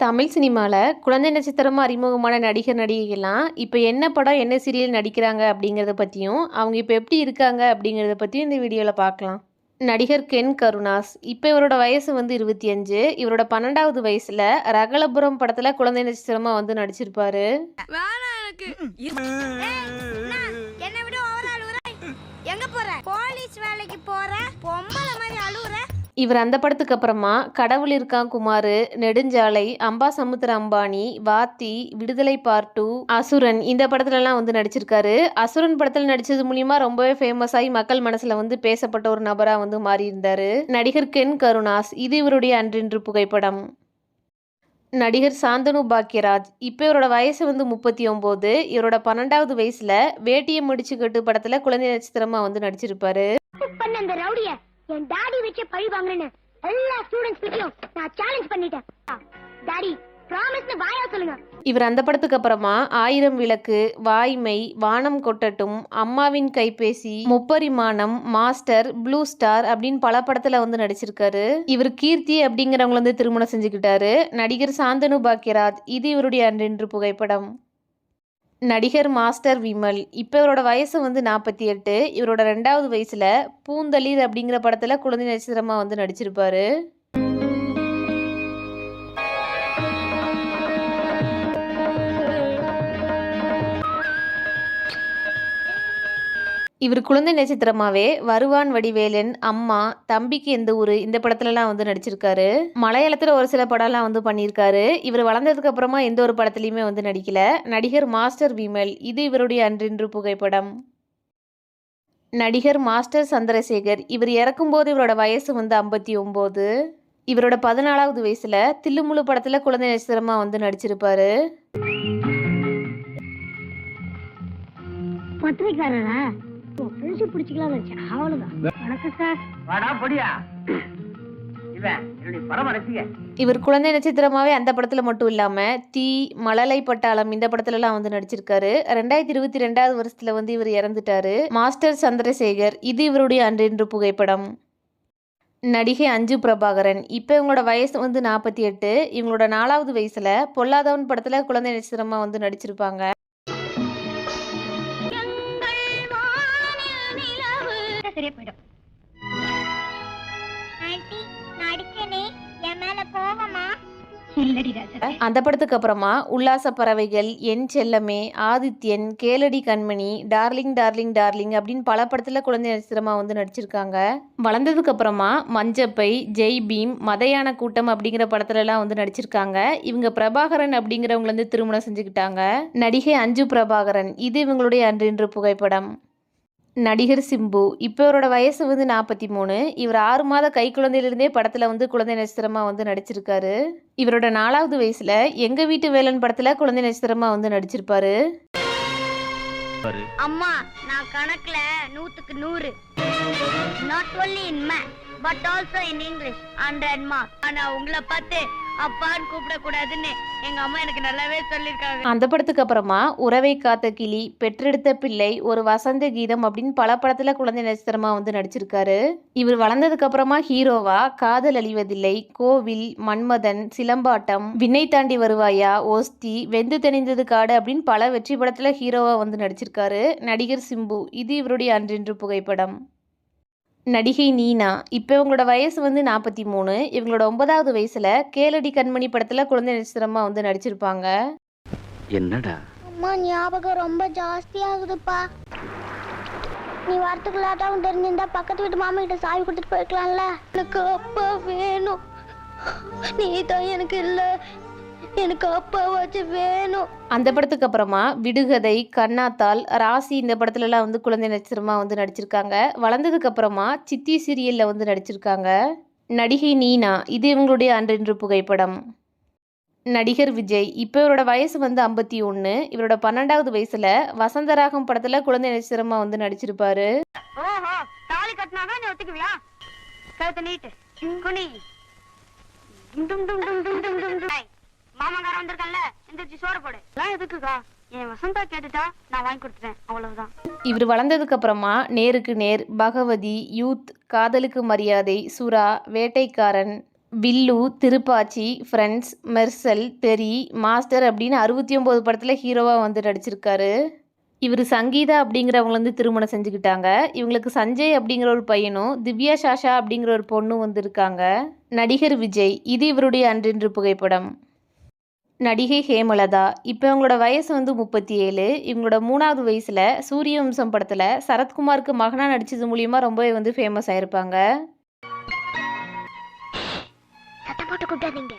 தமிழ் சினிமாவில் குழந்தை நட்சத்திரமாக அறிமுகமான நடிகர் நடிகைகள்லாம் இப்போ என்ன படம் என்ன சீரியல் நடிக்கிறாங்க அப்படிங்கிறத பற்றியும் அவங்க இப்போ எப்படி இருக்காங்க அப்படிங்கிறத பற்றியும் இந்த வீடியோவில் பார்க்கலாம். நடிகர் கென் கருணாஸ் இப்போ இவரோட வயசு வந்து 25. இவரோட 12வது வயசில் ரகலபுரம் படத்தில் குழந்தை நட்சத்திரமாக வந்து நடிச்சிருப்பாரு. இவர் அந்த படத்துக்கு அப்புறமா கடவுள் இருக்கான் குமார், நெடுஞ்சாலை, அம்பா சமுத்திர அம்பானி, வாத்தி, விடுதலை பார்ட் 2, அசுரன் இந்த படத்துலலாம் வந்து நடிச்சிருக்காரு. அசுரன் படத்தில் நடிச்சது மூலியமா ரொம்பவே ஃபேமஸ் ஆகி மக்கள் மனசுல வந்து பேசப்பட்ட ஒரு நபரா வந்து மாறி இருந்தாரு நடிகர் கென் கருணாஸ். இது இவருடைய அன்றின்று புகைப்படம். நடிகர் சாந்தனு பாக்யராஜ் இப்போ இவரோட வயசு வந்து 39. இவரோட 12வது வயசுல வேட்டியை முடிச்சுக்கட்டு படத்துல குழந்தை நட்சத்திரமா வந்து நடிச்சிருப்பாரு. என் டாடி வச்சு பழி வாங்குறேன்னு எல்லா ஸ்டூடண்ட்ஸ் கிட்டயும் நான் சேலஞ்ச் பண்ணிட்டேன். டாடி ப்ராமிஸ்னு வாயா சொல்லுங்க. இவர் அந்த படத்துக்கு அப்புறமா 1000 விளக்கு, வாய்மை, வானம் கொட்டட்டும், அம்மாவின் கைபேசி, முப்பரிமாணம், மாஸ்டர், ப்ளூ ஸ்டார் அப்படின்னு பல படத்துல வந்து நடிச்சிருக்காரு. இவர் கீர்த்தி அப்படிங்கிறவங்க வந்து திருமணம் செஞ்சுக்கிட்டாரு. நடிகர் சாந்தனு பாக்யராஜ் இது இவருடைய அன்றின்று புகைப்படம். நடிகர் மாஸ்டர் விமல் இப்போ இவரோட வயசு வந்து 48. இவரோட 2வது வயசுல பூந்தளிர் அப்படிங்கிற படத்துல குழந்தை நட்சத்திரமா வந்து நடிச்சிருப்பாரு. இவர் குழந்தை நட்சத்திரமாவே வருவான் வடிவேலன், அம்மா, தம்பிக்கு எந்த ஊரு இந்த படத்துலலாம் வந்து நடிச்சிருக்காரு. மலையாளத்தில் ஒரு சில படம்லாம் வந்து பண்ணியிருக்காரு. இவர் வளர்ந்ததுக்கு அப்புறமா எந்த ஒரு படத்துலையுமே வந்து நடிக்கல. நடிகர் மாஸ்டர் விமல் இது இவருடைய அன்றின்று புகைப்படம். நடிகர் மாஸ்டர் சந்திரசேகர் இவர் இறக்கும்போது இவரோட வயசு வந்து 59. இவரோட 14வது வயசுல தில்லுமுழு படத்துல குழந்தை நட்சத்திரமா வந்து நடிச்சிருப்பாரு. இவர் குழந்தை நட்சத்திரமாவே அந்த படத்துல மட்டும் இல்லாம தீ, மழலை பட்டாளம் இந்த படத்துல எல்லாம் வந்து நடிச்சிருக்காரு. 2022வது வருஷத்துல வந்து இவர் இறந்துட்டாரு. மாஸ்டர் சந்திரசேகர் இது இவருடைய அன்றின்று புகைப்படம். நடிகை அஞ்சு பிரபாகரன் இப்போ இவங்களோட வயசு வந்து 48. இவங்களோட 4வது வயசுல பொல்லாதவன் படத்துல குழந்தை நட்சத்திரமா வந்து நடிச்சிருப்பாங்க. அந்த படத்துக்கு அப்புறமா உல்லாச பறவைகள், என் செல்லமே, ஆதித்யன், கேளடி கண்மணி, டார்லிங் டார்லிங் டார்லிங் அப்படின்னு பல படத்துல குழந்தை நட்சத்திரமா வந்து நடிச்சிருக்காங்க. வளர்ந்ததுக்கு அப்புறமா மஞ்சப்பை, ஜெய் பீம், மதையான கூட்டம் அப்படிங்கிற படத்துல எல்லாம் வந்து நடிச்சிருக்காங்க. இவங்க பிரபாகரன் அப்படிங்கிறவங்க வந்து திருமணம் செஞ்சுக்கிட்டாங்க. நடிகை அஞ்சு பிரபாகரன் இது இவங்களுடைய அன்றின்று புகைப்படம். நடிகர் சிம்பு இப்போ இவரோட வயசு வந்து 43. இவர் 6 மாத கை குழந்தையிலிருந்தே படத்துல வந்து குழந்தை நட்சத்திரமா வந்து நடிச்சிருக்காரு. இவரோட 4வது வயசுல எங்க வீட்டு வேலன் படத்துல குழந்தை நட்சத்திரமா வந்து நடிச்சிருப்பாரு. அம்மா நான் கணக்குல 100க்கு 100. Not only in math but also in English 100 marks. ஆனா உங்களை பார்த்து அப்பான்னு கூப்பிடக்கூடாதுன்னு எங்க அம்மா எனக்கு நல்லாவே சொல்லியிருக்காங்க. அந்த படத்துக்கு அப்புறமா உறவை காத்த கிளி, பெற்றெடுத்த பிள்ளை, ஒரு வசந்த கீதம் அப்படின்னு பல படத்துல குழந்தை நட்சத்திரமா வந்து நடிச்சிருக்காரு. இவர் வளர்ந்ததுக்கு அப்புறமா ஹீரோவா காதல் அழிவதில்லை, கோவில், மன்மதன், சிலம்பாட்டம், விண்ணை தாண்டி வருவாயா, ஓஸ்தி, வெந்து தணிந்தது காடு அப்படின்னு பல வெற்றி படத்துல ஹீரோவா வந்து நடிச்சிருக்காரு. நடிகர் சிம்பு இது இவருடைய அன்றின்று புகைப்படம். நடிகை நீனா இப்போ இவங்களோட வயசு வந்து 43. இவங்களோட 9வது வயசுல கேளடி கண்மணி படத்துல குழந்தை நட்சத்திரமா வந்து நடிச்சிருப்பாங்க. என்னடா அம்மா ஞாபகம் ரொம்ப ஜாஸ்தி ஆகுதுப்பா. நீ வரத்துக்கு லேட்டா தெரிஞ்சிருந்தா பக்கத்து வீட்டு மாமா கிட்ட சாவி கொடுத்துட்டு போய்க்கலாம்ல. எனக்கு அப்பா வேணும். நீ தான் எனக்கு இல்ல, எனக்கு அப்பாவாச்சும் வேணும். அந்த படத்துக்கு அப்புறமா விடுகதை, கண்ணாத்தாள், ராசி இந்த படத்துல எல்லாம் வந்து குழந்தை நட்சத்திரமா வந்து நடிச்சிருக்காங்க. வளர்ந்ததுக்கு அப்புறமா சித்தி சீரியல்ல வந்து நடிச்சிருக்காங்க. நடிகை நீனா இது இவங்களுடைய அன்றின்று புகைப்படம். நடிகர் விஜய் இப்போ இவரோட வயசு வந்து 51. இவரோட 12வது வயசுல வசந்தராகம் படத்துல குழந்தை நட்சத்திரமா வந்து நடிச்சிருப்பாரு. தாலி கட்டினாதான் நீ ஒத்துக்குவியா? கழுத்தை நீட்டு குனி. மாமங்கார வந்திருக்கல, எந்திரிச்சு சோறு போடு. எதுக்குக்கா? என் வசந்தா கேட்டுட்டா நான் வாங்கி கொடுத்துறேன், அவ்வளவுதான். இவர் வளர்ந்ததுக்கு அப்புறமா நேருக்கு நேர், பகவதி, யூத், காதலுக்கு மரியாதை, சுறா, வேட்டைக்காரன், வில்லு, திருப்பாச்சி, ஃப்ரெண்ட்ஸ், மெர்சல், தெரி, மாஸ்டர் அப்படின்னு 69 படத்தில் ஹீரோவாக வந்து நடிச்சிருக்காரு. இவர் சங்கீதா அப்படிங்கிறவங்கள வந்து திருமணம் செஞ்சுக்கிட்டாங்க. இவங்களுக்கு சஞ்சய் அப்படிங்கிற ஒரு பையனும் திவ்யா சாஷா அப்படிங்கிற ஒரு பொண்ணும் வந்து இருக்காங்க. நடிகர் விஜய், இது இவருடைய அன்றென்று புகைப்படம். நடிகை ஹேமலதா, இப்போ இவங்களோட வயசு வந்து 37. இவங்களோட 3வது வயசில் சூரியவம்சம் படத்தில் சரத்குமாருக்கு மகனாக நடித்தது மூலியமாக ரொம்பவே வந்து ஃபேமஸ் ஆயிருப்பாங்க. சத்தம் போட்டு கூப்பிடாதீங்க.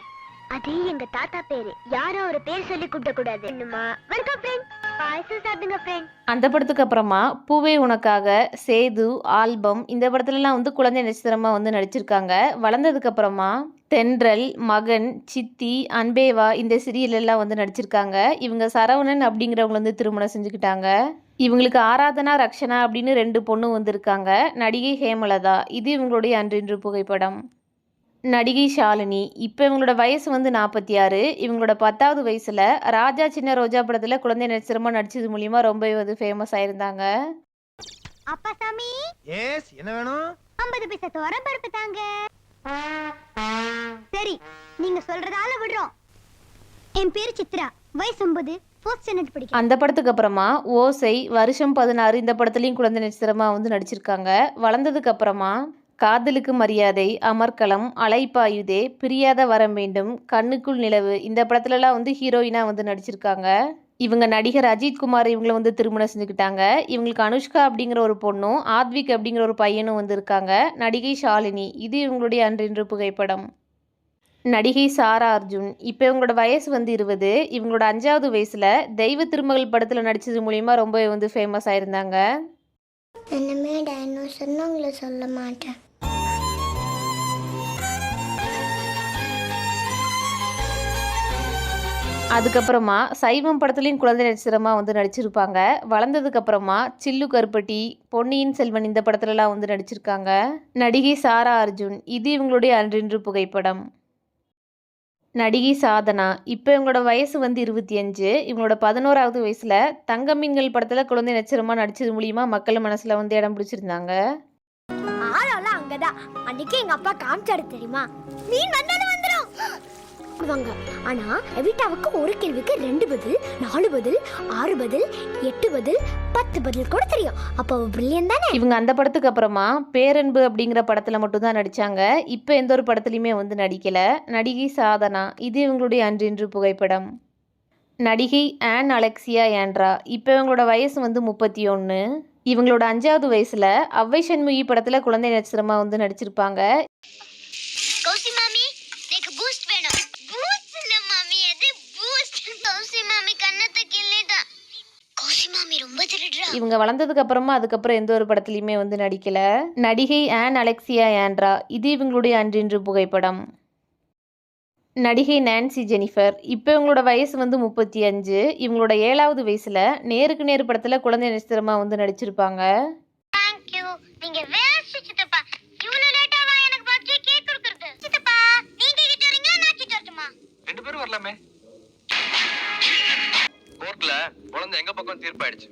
அது எங்க தாத்தா பேரு. யாரும் ஒரு பேர் சொல்லி கூப்பிட கூடாது. என்னமா வெல்கம் ஃப்ரெண்ட். பாயசம் சாப்பிடுங்க ஃப்ரெண்ட். அந்த படத்துக்கு அப்புறமா பூவே உனக்காக, சேது, ஆல்பம் இந்த படத்துலலாம் வந்து குழந்தை நட்சத்திரமாக வந்து நடிச்சிருக்காங்க. வளர்ந்ததுக்கு அப்புறமா தென்றல், மகன், சித்தி, அன்பேவா இந்த சீரியலெல்லாம் வந்து நடிச்சிருக்காங்க. இவங்க சரவணன் அப்படிங்கிறவங்க வந்து திருமணம் செஞ்சுக்கிட்டாங்க. இவங்களுக்கு ஆராதனா, ரக்ஷனா அப்படின்னு 2 பொண்ணு வந்திருக்காங்க. நடிகை ஹேமலதா, இது இவங்களுடைய அன்றென்று புகைப்படம். நடிகை ஷாலினி, இப்போ இவங்களோட வயசு வந்து 46. இவங்களோட 10வது வயசில் ராஜா சின்ன ரோஜா படத்தில் குழந்தை நட்சத்திரமாக நடிச்சது மூலியமாக ரொம்பவே வந்து ஃபேமஸ் ஆயிருந்தாங்க. அப்பா சாமி, எஸ், என்ன வேணும்? 50 பைசா துவரம் பருப்பு தாங்க. சரி, நீங்க சொல்றதால விடுறோம். என் பேரு சித்ரா, வயசு 9, 4th ஸ்டாண்டர்ட் படிக்கிறேன். அந்த படத்துக்கு அப்புறமா ஓசை, வருஷம் 16 இந்த படத்துலையும் குழந்தை நட்சத்திரமாக வந்து நடிச்சிருக்காங்க. வளர்ந்ததுக்கு அப்புறமா காதலுக்கு மரியாதை, அமர்க்களம், அலைப்பாயுதே, பிரியாத வரம் வேண்டும், கண்ணுக்குள் நிலவு இந்த படத்துலலாம் வந்து ஹீரோயினாக வந்து நடிச்சிருக்காங்க. இவங்க நடிகர் அஜித் குமார் இவங்கள வந்து திருமணம் செஞ்சுக்கிட்டாங்க. இவங்களுக்கு அனுஷ்கா அப்படிங்கிற ஒரு பொண்ணும் ஆத்விக் அப்படிங்கிற ஒரு பையனும் வந்து இருக்காங்க. நடிகை ஷாலினி, இது இவங்களுடைய அன்றென்று புகைப்படம். நடிகை சாரா அர்ஜுன், இப்போ இவங்களோட வயசு வந்து 20. இவங்களோட 5வது வயசில் தெய்வ திருமகள் படத்தில் நடித்தது மூலிமா ரொம்பவே வந்து ஃபேமஸ் ஆயிருந்தாங்க. என்னமே டைனோசர்னு உங்களை சொல்ல மாட்டேன். அதுக்கப்புறமா சைவம் படத்துலையும் குழந்தை நட்சத்திரமாக வந்து நடிச்சிருப்பாங்க. வளர்ந்ததுக்கப்புறமா சில்லு கருப்பட்டி, பொன்னியின் செல்வன் இந்த படத்துலலாம் வந்து நடிச்சிருக்காங்க. நடிகை சாரா அர்ஜுன், இது இவங்களுடைய அன்றென்று புகைப்படம். நடிகை சாதனா, இப்போ இவங்களோட வயசு வந்து 25. இவங்களோட 11வது வயசில் தங்கமீன்கள் படத்தில் குழந்தை நட்சத்திரமாக நடிச்சது மூலியமா மக்கள் மனசில் வந்து இடம் பிடிச்சிருந்தாங்க. ஆளெல்லாம் அங்கதான். அன்னைக்கு எங்க அப்பா காமிச்சாரு தெரியுமா? மீன் வந்தாலும் வந்துரும். வாங்க. ஆனா எவிட்டாவுக்கு ஒரு கேள்விக்கு 2 பதில், 4 பதில், 6 பதில், 8 பதில், 10 பதில் கூட தெரியும். அப்போ பிரில்லியன்ட் தானே? இவங்க அந்த படத்துக்கு அப்புறமா பேரன்பு அப்படிங்கிற படத்தில் மட்டும்தான் நடித்தாங்க. இப்போ எந்த ஒரு படத்துலையுமே வந்து நடிக்கலை. நடிகை சாதனா, இது இவங்களுடைய அன்றென்று புகைப்படம். நடிகை ஆன் அலெக்சியா ஆண்ட்ரா, இப்போ இவங்களோட வயசு வந்து 31. இவங்களோட 5வது வயசில் அவ்வை சண்முகி படத்தில் குழந்தை நட்சத்திரமாக வந்து நடிச்சிருப்பாங்க. கௌசி மாமி, எனக்கு பூஸ்ட் வேணும். பூஸ்ட் இல்ல மாமி, அது பூஸ்ட். கௌசி மாமி கண்ணத்தை கிள்ளிட்டா. கௌசி மாமி ரொம்ப திருடுறா. இவங்க வளர்ந்ததுக்கு அப்புறமா அதுக்கப்புறம் எந்த ஒரு படத்துலையுமே வந்து நடிக்கல. நடிகை ஆன் அலெக்சியா ஆண்ட்ரா, இது இவங்களுடைய அன்றென்று புகைப்படம். நடிகை நான்சி ஜெனிஃபர், இப்போ இவங்களோட வயசு வந்து 35. இவங்களோட 7வது வயசில் நேருக்கு நேர் படத்தில் குழந்தை நட்சத்திரமாக வந்து நடிச்சிருப்பாங்க. Thank you. நீங்க வேஸ்ட் சித்தப்பா. இவ்வளவு லேட்டாவா எனக்கு பர்த்டே கேக் கொடுக்கிறது? சித்தப்பா, நீங்க கிட்ட வரீங்களா நான் கிட்ட வரட்டுமா? 2 பேரும் வரலாமே. கோர்ட்ல குழந்தை எங்க பக்கம் தீர்ப்பாயிடுச்சு.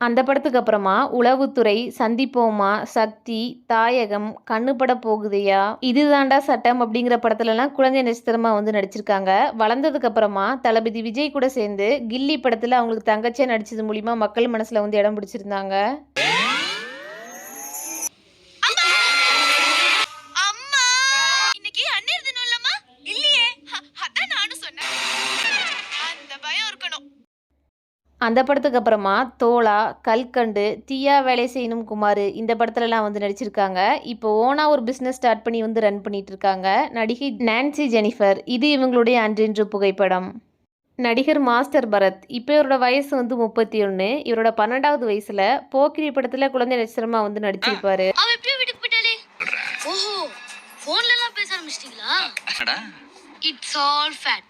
அந்த படத்துக்கு அப்புறமா உளவுத்துறை, சந்திப்போமா, சக்தி, தாயகம், கண்ணுப்பட போகுதையா, இதுதாண்டா சட்டம் அப்படிங்கிற படத்துலலாம் குழந்தை நட்சத்திரமாக வந்து நடிச்சிருக்காங்க. வளர்ந்ததுக்கு அப்புறமா தளபதி விஜய் கூட சேர்ந்து கில்லி படத்தில் அவங்களுக்கு தங்கச்சியாக நடிச்சது மூலிமா மக்கள் மனசில் வந்து இடம் பிடிச்சிருந்தாங்க. அந்த படத்துக்கு அப்புறமா தோழா, கல்கண்டு, தீயா வேலை செய்யணும் குமார் இந்த படத்துலலாம் வந்து நடிச்சிருக்காங்க. இப்போ ஓனா ஒரு பிஸ்னஸ் ஸ்டார்ட் பண்ணி வந்து ரன் பண்ணிட்டு இருக்காங்க. நடிகை நான்சி ஜெனிஃபர், இது இவங்களுடைய அன்றென்று புகைப்படம். நடிகர் மாஸ்டர் பரத், இப்போ இவரோட வயசு வந்து 31. இவரோட 12வது வயசில் போக்கிரி படத்தில் குழந்தை நட்சத்திரமாக வந்து நடிச்சிருப்பாரு. ஓஹோ, போன்லலாம் பேச ஆரம்பிச்சிட்டீங்களா? It's all fate.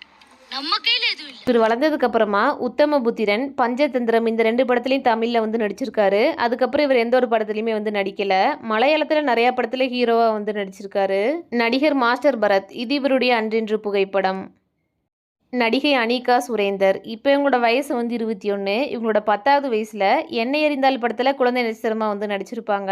நம்ம கையில எதுவும் இல்ல. இவர் வளர்ந்ததுக்கு அப்புறமா உத்தமபுத்திரன், பஞ்சதந்திரம் இந்த 2 படத்துலையும் தமிழில் வந்து நடிச்சிருக்காரு. அதுக்கப்புறம் இவர் எந்த ஒரு படத்துலையுமே வந்து நடிக்கல. மலையாளத்தில் நிறையா படத்தில் ஹீரோவாக வந்து நடிச்சிருக்காரு. நடிகர் மாஸ்டர் பரத், இது இவருடைய அன்றென்று புகைப்படம். நடிகை அனிகா சுரேந்தர், இப்போ இவங்களோட வயசு வந்து 21. இவங்களோட 10வது வயசில் எண்ணெய் எறிந்தால் படத்தில் குழந்தை நட்சத்திரமாக வந்து நடிச்சிருப்பாங்க.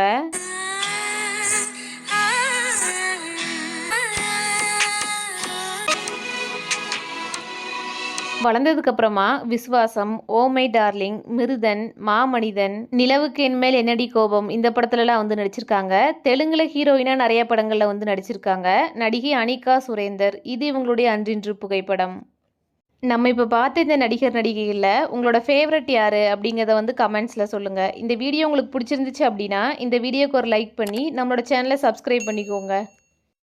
வளர்ந்ததுக்கப்புறமா விஸ்வாசம், ஓ மை டார்லிங், மிருதன், மாமனிதன், நிலவுக்கு என்மேல் என்னடி கோபம் இந்த படத்துலலாம் வந்து நடிச்சிருக்காங்க. தெலுங்குல ஹீரோயினாக நிறைய படங்களில் வந்து நடிச்சிருக்காங்க. நடிகை அனிகா சுரேந்தர். இது இவங்களுடைய அன்றின்று புகைப்படம். நம்ம இப்போ பார்த்த இந்த நடிகர் நடிகைகளில் உங்களோட ஃபேவரட் யார் அப்படிங்கிறத வந்து கமெண்ட்ஸில் சொல்லுங்கள். இந்த வீடியோ உங்களுக்கு பிடிச்சிருந்துச்சு அப்படின்னா இந்த வீடியோக்கு ஒரு லைக் பண்ணி நம்மளோட சேனலை சப்ஸ்கிரைப் பண்ணிக்கோங்க.